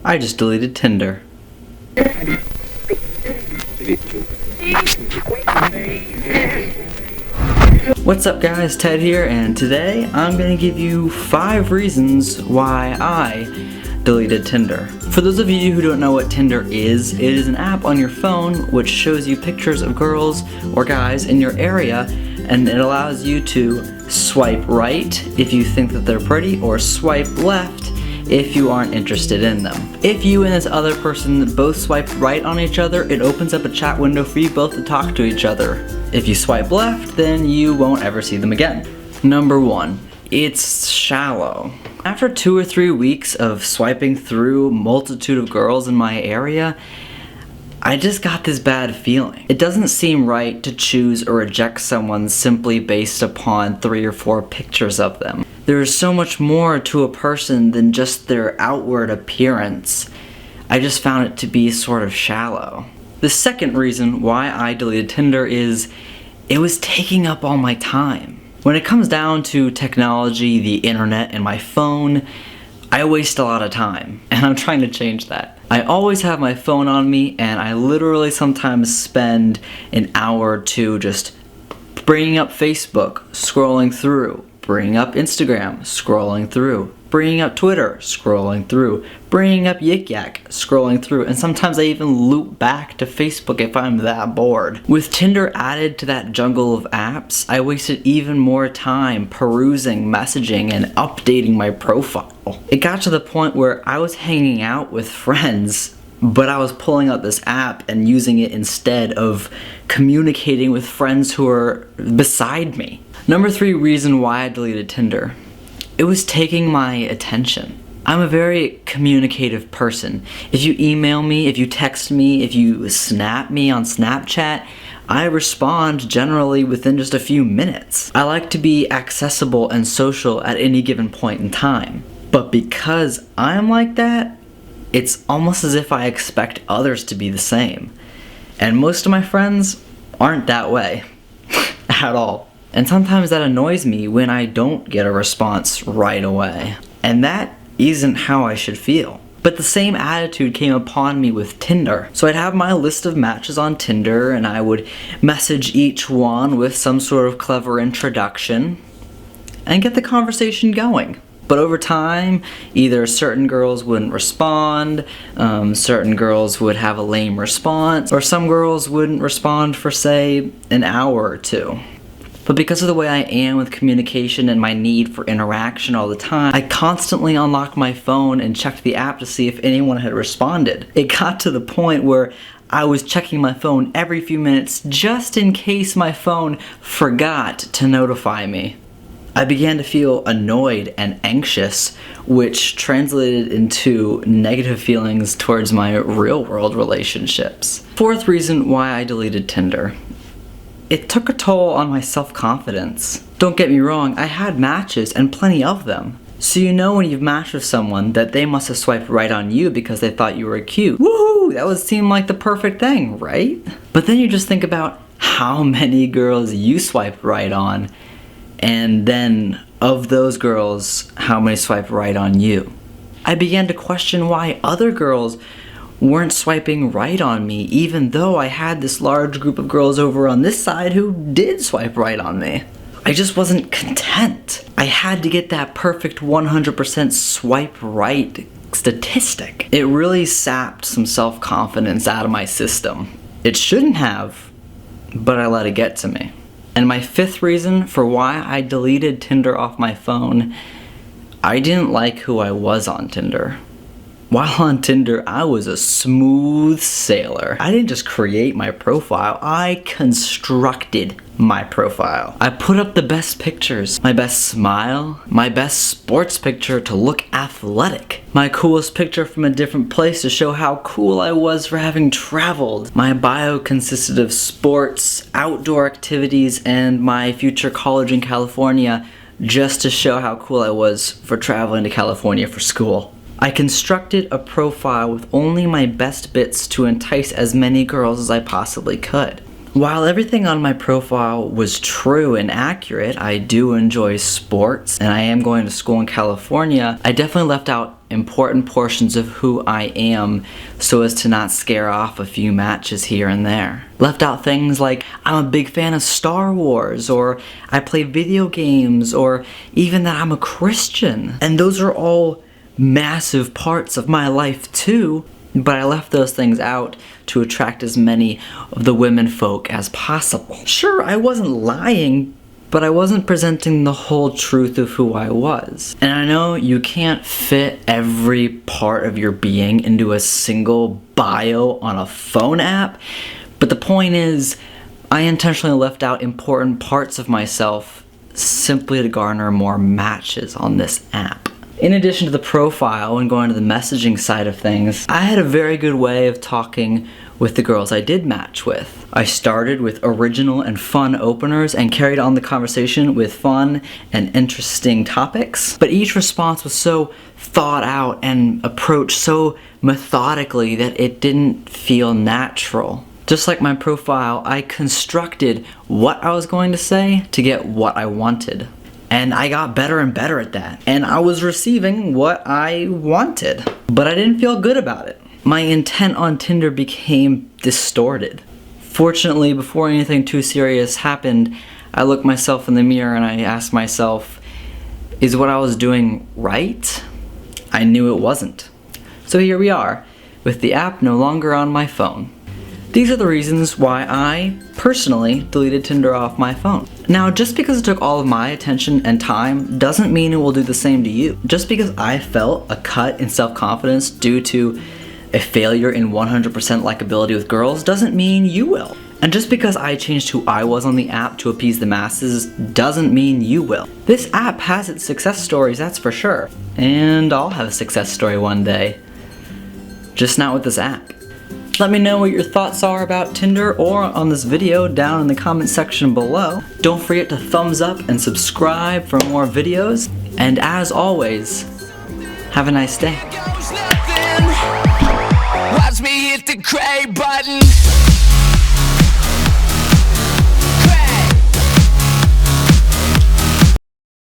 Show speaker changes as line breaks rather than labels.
I just deleted Tinder. What's up guys, Ted here, and today I'm going to give you 5 reasons why I deleted Tinder. For those of you who don't know what Tinder is, it is an app on your phone which shows you pictures of girls or guys in your area, and it allows you to swipe right if you think that they're pretty, or swipe left if you aren't interested in them. If you and this other person both swipe right on each other, it opens up a chat window for you both to talk to each other. If you swipe left, then you won't ever see them again. Number 1, it's shallow. After 2 or 3 weeks of swiping through a multitude of girls in my area, I just got this bad feeling. It doesn't seem right to choose or reject someone simply based upon 3 or 4 pictures of them. There is so much more to a person than just their outward appearance. I just found it to be sort of shallow. The second reason why I deleted Tinder is it was taking up all my time. When it comes down to technology, the internet, and my phone, I waste a lot of time, and I'm trying to change that. I always have my phone on me, and I literally sometimes spend an hour or 2 just bringing up Facebook, scrolling through, bringing up Instagram, scrolling through, bringing up Twitter, scrolling through, bringing up Yik Yak, scrolling through, and sometimes I even loop back to Facebook if I'm that bored. With Tinder added to that jungle of apps, I wasted even more time perusing, messaging, and updating my profile. It got to the point where I was hanging out with friends, but I was pulling out this app and using it instead of communicating with friends who are beside me. Number 3 reason why I deleted Tinder. It was taking my attention. I'm a very communicative person. If you email me, if you text me, if you snap me on Snapchat, I respond generally within just a few minutes. I like to be accessible and social at any given point in time. But because I'm like that, it's almost as if I expect others to be the same. And most of my friends aren't that way at all. And sometimes that annoys me when I don't get a response right away. And that isn't how I should feel. But the same attitude came upon me with Tinder. So I'd have my list of matches on Tinder, and I would message each one with some sort of clever introduction and get the conversation going. But over time, either certain girls wouldn't respond, certain girls would have a lame response, or some girls wouldn't respond for, say, an hour or 2. But because of the way I am with communication and my need for interaction all the time, I constantly unlocked my phone and checked the app to see if anyone had responded. It got to the point where I was checking my phone every few minutes just in case my phone forgot to notify me. I began to feel annoyed and anxious, which translated into negative feelings towards my real-world relationships. 4th reason why I deleted Tinder. It took a toll on my self-confidence. Don't get me wrong, I had matches and plenty of them. So you know when you've matched with someone that they must have swiped right on you because they thought you were cute. Woohoo! That would seem like the perfect thing, right? But then you just think about how many girls you swiped right on, and then of those girls, how many swiped right on you. I began to question why other girls weren't swiping right on me, even though I had this large group of girls over on this side who did swipe right on me. I just wasn't content. I had to get that perfect 100% swipe right statistic. It really sapped some self-confidence out of my system. It shouldn't have, but I let it get to me. And my 5th reason for why I deleted Tinder off my phone, I didn't like who I was on Tinder. While on Tinder, I was a smooth sailor. I didn't just create my profile, I constructed my profile. I put up the best pictures, my best smile, my best sports picture to look athletic, my coolest picture from a different place to show how cool I was for having traveled. My bio consisted of sports, outdoor activities, and my future college in California, just to show how cool I was for traveling to California for school. I constructed a profile with only my best bits to entice as many girls as I possibly could. While everything on my profile was true and accurate, I do enjoy sports and I am going to school in California, I definitely left out important portions of who I am so as to not scare off a few matches here and there. Left out things like I'm a big fan of Star Wars, or I play video games, or even that I'm a Christian. And those are all massive parts of my life too. But I left those things out to attract as many of the women folk as possible. Sure, I wasn't lying, but I wasn't presenting the whole truth of who I was. And I know you can't fit every part of your being into a single bio on a phone app, but the point is, I intentionally left out important parts of myself simply to garner more matches on this app. In addition to the profile and going to the messaging side of things, I had a very good way of talking with the girls I did match with. I started with original and fun openers and carried on the conversation with fun and interesting topics, but each response was so thought out and approached so methodically that it didn't feel natural. Just like my profile, I constructed what I was going to say to get what I wanted. And I got better and better at that. And I was receiving what I wanted. But I didn't feel good about it. My intent on Tinder became distorted. Fortunately, before anything too serious happened, I looked myself in the mirror and I asked myself, is what I was doing right? I knew it wasn't. So here we are, with the app no longer on my phone. These are the reasons why I, personally, deleted Tinder off my phone. Now, just because it took all of my attention and time doesn't mean it will do the same to you. Just because I felt a cut in self-confidence due to a failure in 100% likability with girls doesn't mean you will. And just because I changed who I was on the app to appease the masses doesn't mean you will. This app has its success stories, that's for sure. And I'll have a success story one day. Just not with this app. Let me know what your thoughts are about Tinder or on this video down in the comment section below. Don't forget to thumbs up and subscribe for more videos. And as always, have a nice day.
Watch me hit the gray button.